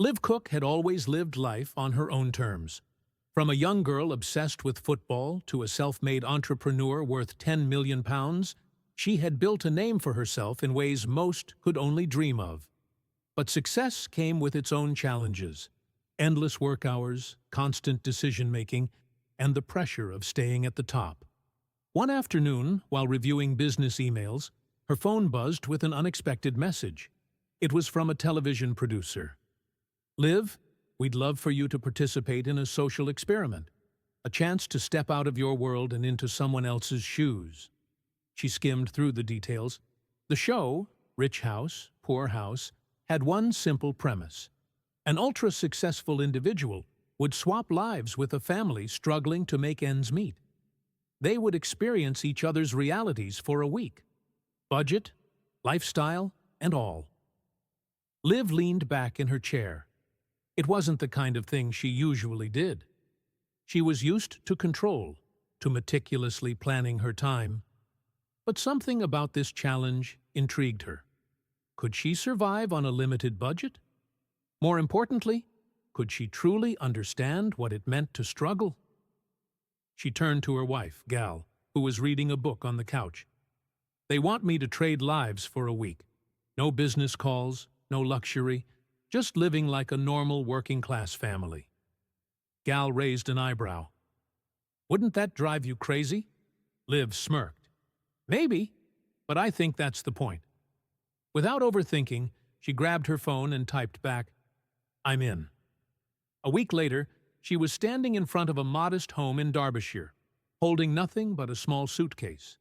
Liv Cook had always lived life on her own terms. From a young girl obsessed with football to a self-made entrepreneur worth £10 million, she had built a name for herself in ways most could only dream of. But success came with its own challenges: endless work hours, constant decision-making, and the pressure of staying at the top. One afternoon, while reviewing business emails, her phone buzzed with an unexpected message. It was from a television producer. "Liv, we'd love for you to participate in a social experiment, a chance to step out of your world and into someone else's shoes." She skimmed through the details. The show, Rich House, Poor House, had one simple premise. An ultra-successful individual would swap lives with a family struggling to make ends meet. They would experience each other's realities for a week. Budget, lifestyle, and all. Liv leaned back in her chair. It wasn't the kind of thing she usually did. She was used to control, to meticulously planning her time. But something about this challenge intrigued her. Could she survive on a limited budget? More importantly, could she truly understand what it meant to struggle? She turned to her wife, Gal, who was reading a book on the couch. "They want me to trade lives for a week. No business calls, no luxury, just living like a normal working-class family." Gal raised an eyebrow. "Wouldn't that drive you crazy?" Liv smirked. "Maybe, but I think that's the point." Without overthinking, she grabbed her phone and typed back, "I'm in." A week later, she was standing in front of a modest home in Derbyshire, holding nothing but a small suitcase.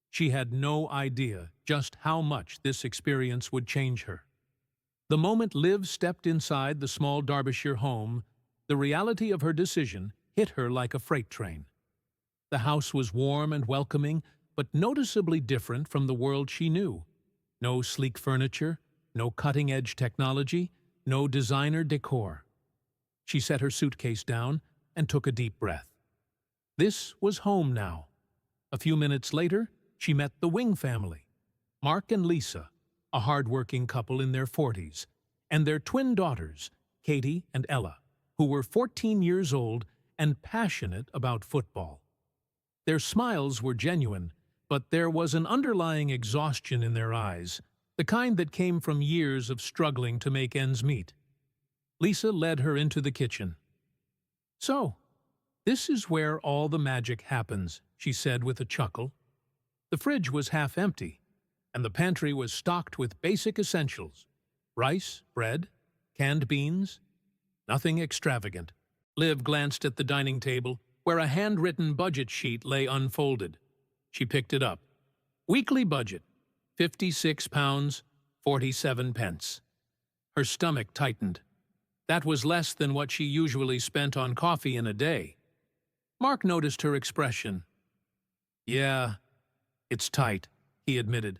She had no idea just how much this experience would change her. The moment Liv stepped inside the small Derbyshire home, the reality of her decision hit her like a freight train. The house was warm and welcoming, but noticeably different from the world she knew. No sleek furniture, no cutting-edge technology, no designer decor. She set her suitcase down and took a deep breath. This was home now. A few minutes later, she met the Wing family. Mark and Lisa, a hard-working couple in their 40s, and their twin daughters, Katie and Ella, who were 14 years old and passionate about football. Their smiles were genuine, but there was an underlying exhaustion in their eyes, the kind that came from years of struggling to make ends meet. Lisa led her into the kitchen. "So, this is where all the magic happens," she said with a chuckle. The fridge was half empty, and the pantry was stocked with basic essentials: rice, bread, canned beans, nothing extravagant. Liv glanced at the dining table, where a handwritten budget sheet lay unfolded. She picked it up. Weekly budget, £56.47. Her stomach tightened. That was less than what she usually spent on coffee in a day. Mark noticed her expression. "Yeah, it's tight," he admitted.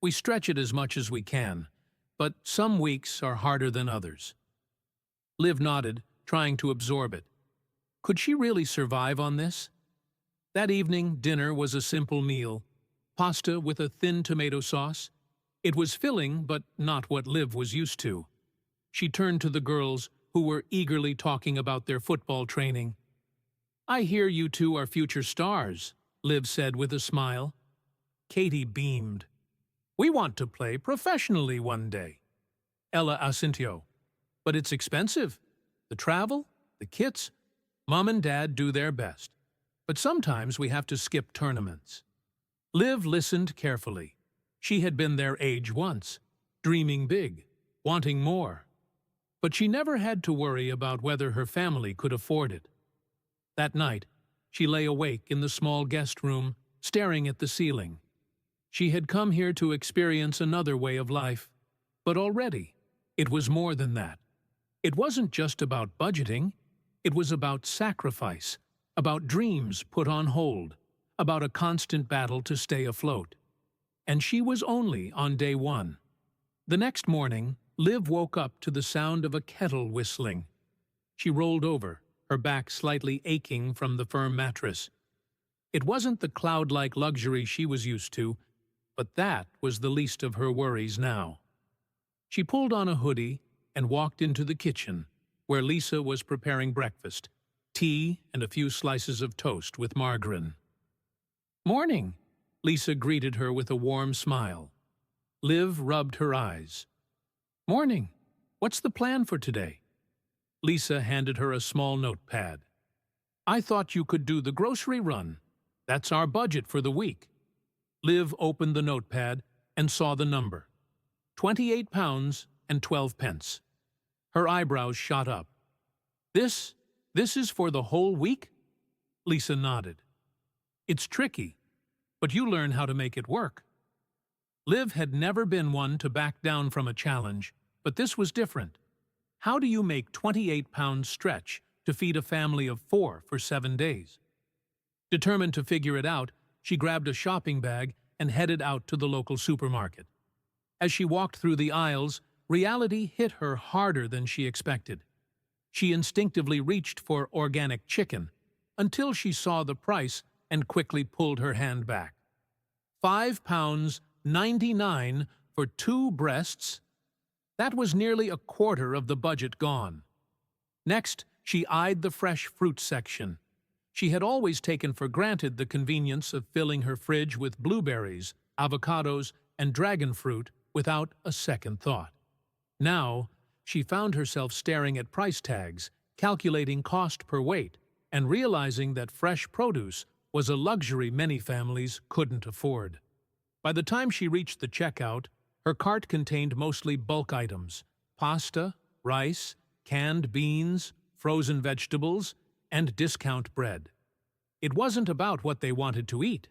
"We stretch it as much as we can, but some weeks are harder than others." Liv nodded, trying to absorb it. Could she really survive on this? That evening, dinner was a simple meal: pasta with a thin tomato sauce. It was filling, but not what Liv was used to. She turned to the girls, who were eagerly talking about their football training. "I hear you two are future stars," Liv said with a smile. Katie beamed. "We want to play professionally one day." Ella assentio. "But it's expensive. The travel, the kits. Mom and Dad do their best. But sometimes we have to skip tournaments." Liv listened carefully. She had been their age once, dreaming big, wanting more. But she never had to worry about whether her family could afford it. That night, she lay awake in the small guest room, staring at the ceiling. She had come here to experience another way of life, but already it was more than that. It wasn't just about budgeting, it was about sacrifice, about dreams put on hold, about a constant battle to stay afloat. And she was only on day one. The next morning, Liv woke up to the sound of a kettle whistling. She rolled over, her back slightly aching from the firm mattress. It wasn't the cloud-like luxury she was used to, but that was the least of her worries now. She pulled on a hoodie, and walked into the kitchen, where Lisa was preparing breakfast, tea and a few slices of toast with margarine. "Morning," Lisa greeted her with a warm smile. Liv rubbed her eyes. "Morning. What's the plan for today?" Lisa handed her a small notepad. "I thought you could do the grocery run. That's our budget for the week." Liv opened the notepad and saw the number. £28 and 12 pence. Her eyebrows shot up. This is for the whole week?" Lisa nodded. "It's tricky, but you learn how to make it work." Liv had never been one to back down from a challenge, but this was different. How do you make £28 stretch to feed a family of 4 for 7 days? Determined to figure it out, she grabbed a shopping bag and headed out to the local supermarket. As she walked through the aisles, reality hit her harder than she expected. She instinctively reached for organic chicken until she saw the price and quickly pulled her hand back. £5.99 for 2 breasts? That was nearly a quarter of the budget gone. Next, she eyed the fresh fruit section. She had always taken for granted the convenience of filling her fridge with blueberries, avocados, and dragon fruit without a second thought. Now, she found herself staring at price tags, calculating cost per weight, and realizing that fresh produce was a luxury many families couldn't afford. By the time she reached the checkout, her cart contained mostly bulk items: pasta, rice, canned beans, frozen vegetables, and discount bread. It wasn't about what they wanted to eat.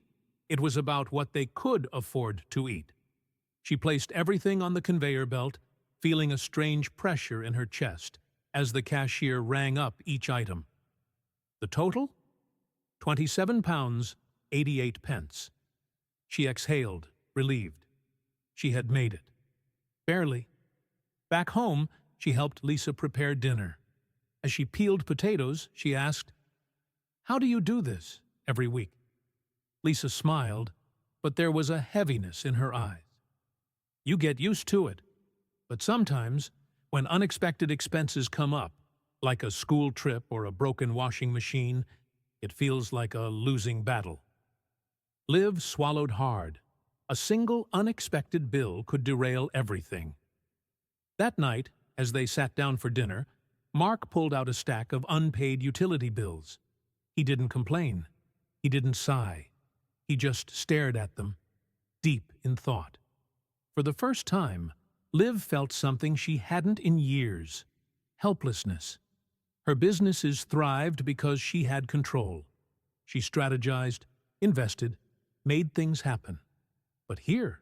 It was about what they could afford to eat. She placed everything on the conveyor belt, feeling a strange pressure in her chest as the cashier rang up each item. The total? £27.88. She exhaled, relieved. She had made it. Barely. Back home, she helped Lisa prepare dinner. As she peeled potatoes, she asked, "How do you do this every week?" Lisa smiled, but there was a heaviness in her eyes. "You get used to it. But sometimes, when unexpected expenses come up, like a school trip or a broken washing machine, it feels like a losing battle." Liv swallowed hard. A single unexpected bill could derail everything. That night, as they sat down for dinner, Mark pulled out a stack of unpaid utility bills. He didn't complain. He didn't sigh. He just stared at them, deep in thought. For the first time, Liv felt something she hadn't in years: helplessness. Her businesses thrived because she had control. She strategized, invested, made things happen. But here,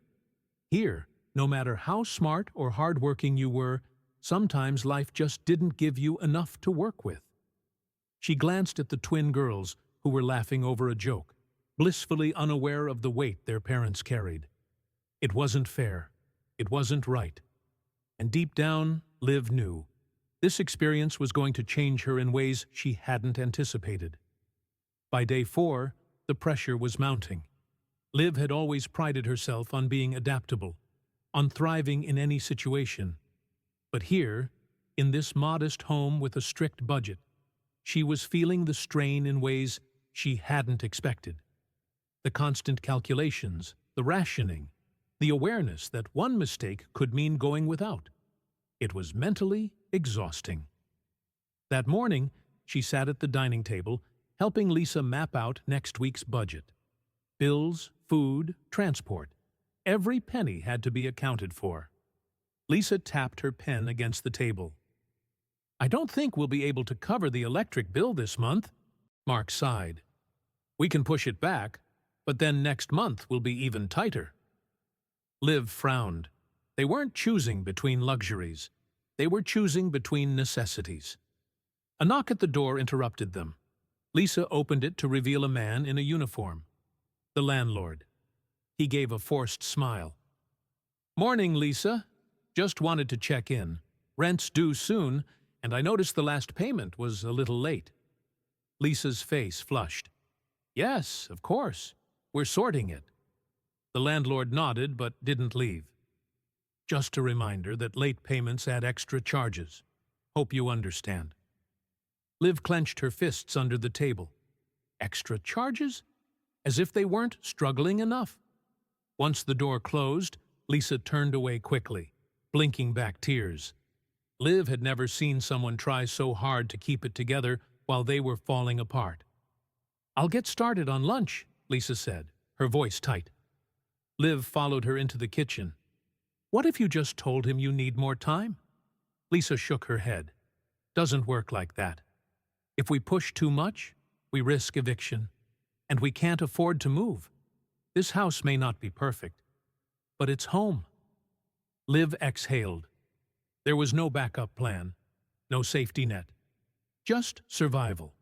no matter how smart or hardworking you were, sometimes life just didn't give you enough to work with. She glanced at the twin girls who were laughing over a joke, blissfully unaware of the weight their parents carried. It wasn't fair. It wasn't right. And deep down, Liv knew this experience was going to change her in ways she hadn't anticipated. By day 4, the pressure was mounting. Liv had always prided herself on being adaptable, on thriving in any situation. But here, in this modest home with a strict budget, she was feeling the strain in ways she hadn't expected. The constant calculations, the rationing, the awareness that one mistake could mean going without. It was mentally exhausting. That morning, she sat at the dining table, helping Lisa map out next week's budget. Bills, food, transport. Every penny had to be accounted for. Lisa tapped her pen against the table. "I don't think we'll be able to cover the electric bill this month," Mark sighed. "We can push it back, but then next month will be even tighter." Liv frowned. They weren't choosing between luxuries. They were choosing between necessities. A knock at the door interrupted them. Lisa opened it to reveal a man in a uniform. The landlord. He gave a forced smile. "Morning, Lisa. Just wanted to check in. Rent's due soon, and I noticed the last payment was a little late." Lisa's face flushed. "Yes, of course. We're sorting it." The landlord nodded but didn't leave. Just a reminder that late payments add extra charges. Hope you understand. Liv clenched her fists under the table. Extra charges? As if they weren't struggling enough. Once the door closed, Lisa turned away quickly, blinking back tears. Liv had never seen someone try so hard to keep it together while they were falling apart. "I'll get started on lunch," Lisa said, her voice tight. Liv followed her into the kitchen. "What if you just told him you need more time?" Lisa shook her head. "Doesn't work like that. If we push too much, we risk eviction. And we can't afford to move. This house may not be perfect, but it's home." Liv exhaled. There was no backup plan, no safety net. Just survival.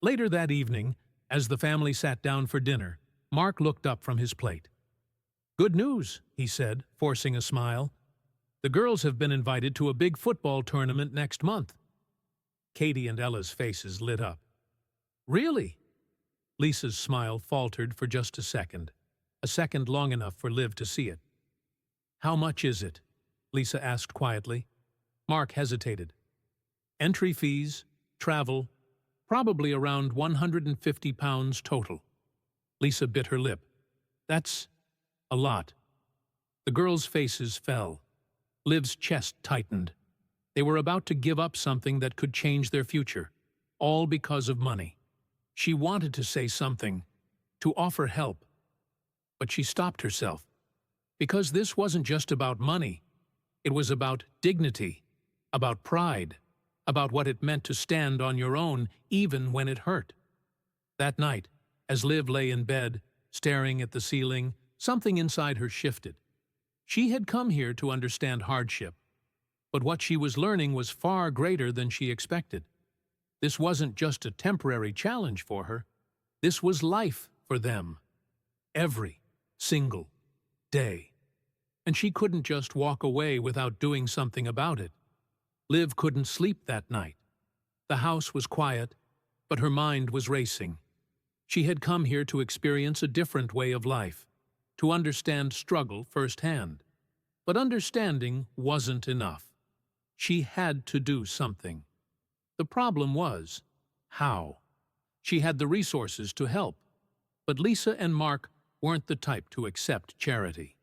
Later that evening, as the family sat down for dinner, Mark looked up from his plate. "Good news," he said, forcing a smile. "The girls have been invited to a big football tournament next month." Katie and Ella's faces lit up. "Really?" Lisa's smile faltered for just a second long enough for Liv to see it. "How much is it?" Lisa asked quietly. Mark hesitated. "Entry fees, travel, probably around £150 total." Lisa bit her lip. "That's a lot." The girls' faces fell. Liv's chest tightened. They were about to give up something that could change their future, all because of money. She wanted to say something, to offer help, but she stopped herself. Because this wasn't just about money. It was about dignity, about pride, about what it meant to stand on your own even when it hurt. That night, as Liv lay in bed, staring at the ceiling, something inside her shifted. She had come here to understand hardship, but what she was learning was far greater than she expected. This wasn't just a temporary challenge for her. This was life for them. Every single day. And she couldn't just walk away without doing something about it. Liv couldn't sleep that night. The house was quiet, but her mind was racing. She had come here to experience a different way of life, to understand struggle firsthand. But understanding wasn't enough. She had to do something. The problem was, how? She had the resources to help, but Lisa and Mark weren't the type to accept charity.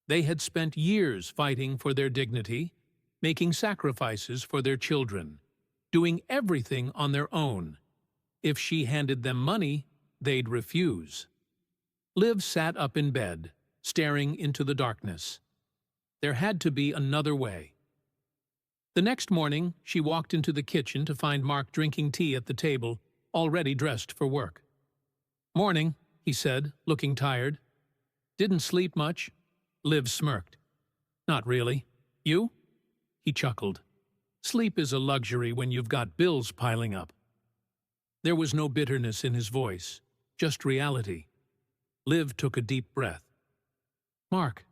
They had spent years fighting for their dignity, making sacrifices for their children, doing everything on their own. If she handed them money, they'd refuse. Liv sat up in bed, staring into the darkness. There had to be another way. The next morning, she walked into the kitchen to find Mark drinking tea at the table, already dressed for work. "Morning," he said, looking tired. "Didn't sleep much?" Liv smirked. "Not really. You?" He chuckled. "Sleep is a luxury when you've got bills piling up." There was no bitterness in his voice, just reality. Liv took a deep breath. "Mark,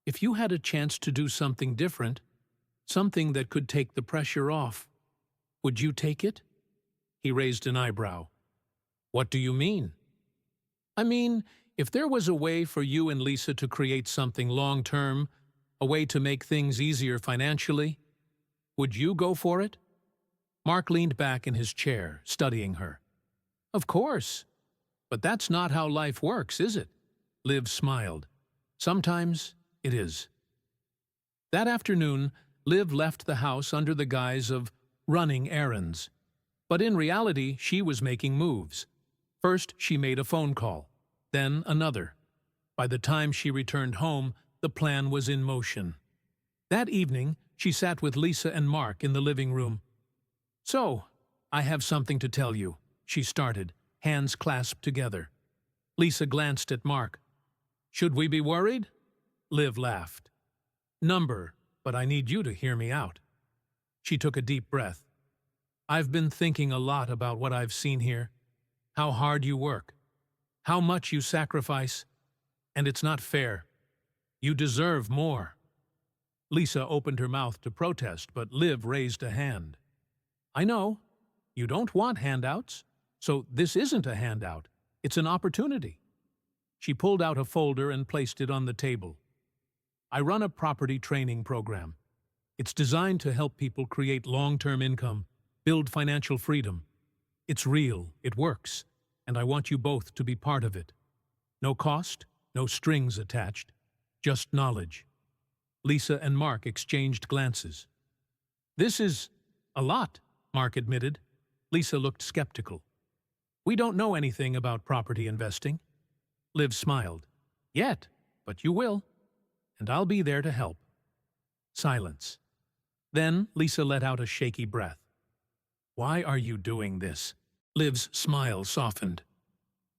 if you had a chance to do something different, something that could take the pressure off, would you take it?" He raised an eyebrow. "What do you mean?" "I mean, if there was a way for you and Lisa to create something long-term, a way to make things easier financially, would you go for it?" Mark leaned back in his chair, studying her. "Of course. But that's not how life works, is it?" Liv smiled. "Sometimes it is." That afternoon, Liv left the house under the guise of running errands. But in reality, she was making moves. First, she made a phone call, then another. By the time she returned home, the plan was in motion. That evening, she sat with Lisa and Mark in the living room. "So, I have something to tell you," she started, hands clasped together. Lisa glanced at Mark. "Should we be worried?" Liv laughed. "Number, but I need you to hear me out." She took a deep breath. "I've been thinking a lot about what I've seen here, how hard you work, how much you sacrifice, and it's not fair. You deserve more." Lisa opened her mouth to protest, but Liv raised a hand. "I know. You don't want handouts, so this isn't a handout. It's an opportunity." She pulled out a folder and placed it on the table. I run a property training program. It's designed to help people create long-term income, build financial freedom. It's real, it works, and I want you both to be part of it. No cost, no strings attached, just knowledge. Lisa and Mark exchanged glances. This is a lot, Mark admitted. Lisa looked skeptical. We don't know anything about property investing. Liv smiled. Yet, but you will. And I'll be there to help. Silence. Then Lisa let out a shaky breath. Why are you doing this? Liv's smile softened.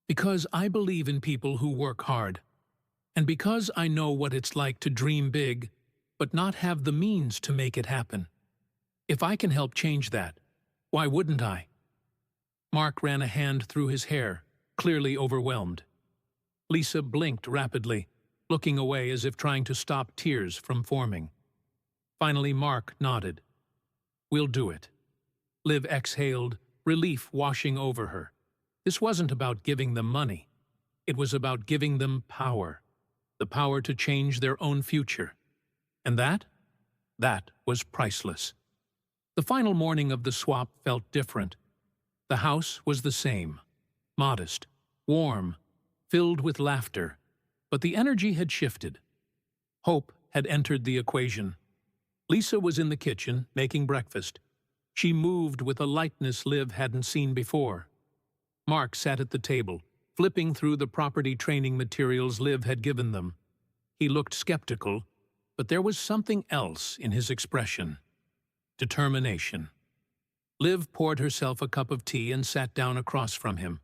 Because I believe in people who work hard. And because I know what it's like to dream big, but not have the means to make it happen. If I can help change that, why wouldn't I? Mark ran a hand through his hair, clearly overwhelmed. Lisa blinked rapidly, looking away as if trying to stop tears from forming. Finally, Mark nodded. We'll do it. Liv exhaled, relief washing over her. This wasn't about giving them money. It was about giving them power. The power to change their own future. And that was priceless. The final morning of the swap felt different. The house was the same. Modest, warm, filled with laughter. But the energy had shifted. Hope had entered the equation. Lisa was in the kitchen, making breakfast. She moved with a lightness Liv hadn't seen before. Mark sat at the table, flipping through the property training materials Liv had given them. He looked skeptical, but there was something else in his expression. Determination. Liv poured herself a cup of tea and sat down across from him.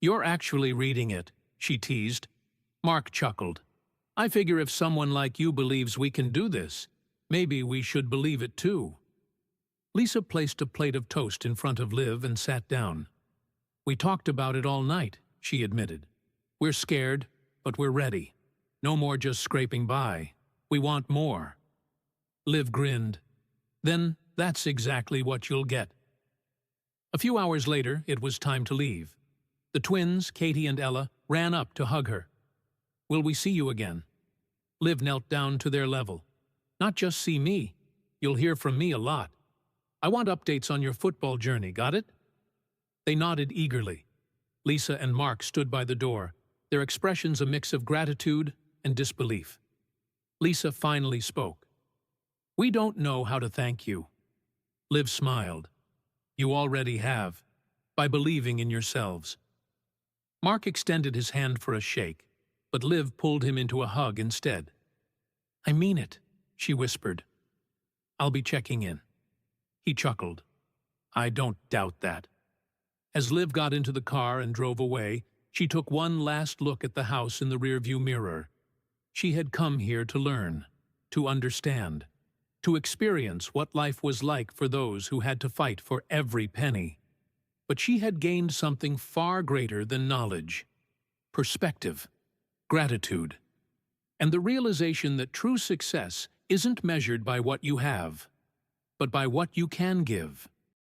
You're actually reading it, she teased. Mark chuckled. I figure if someone like you believes we can do this, maybe we should believe it too. Lisa placed a plate of toast in front of Liv and sat down. We talked about it all night, she admitted. We're scared, but we're ready. No more just scraping by. We want more. Liv grinned. Then that's exactly what you'll get. A few hours later, it was time to leave. The twins, Katie and Ella, ran up to hug her. Will we see you again? Liv knelt down to their level. Not just see me. You'll hear from me a lot. I want updates on your football journey, got it? They nodded eagerly. Lisa and Mark stood by the door, their expressions a mix of gratitude and disbelief. Lisa finally spoke. We don't know how to thank you. Liv smiled. You already have, by believing in yourselves. Mark extended his hand for a shake, but Liv pulled him into a hug instead. I mean it, she whispered. I'll be checking in. He chuckled. I don't doubt that. As Liv got into the car and drove away, she took one last look at the house in the rearview mirror. She had come here to learn, to understand, to experience what life was like for those who had to fight for every penny. But she had gained something far greater than knowledge. Perspective, gratitude, and the realization that true success isn't measured by what you have, but by what you can give.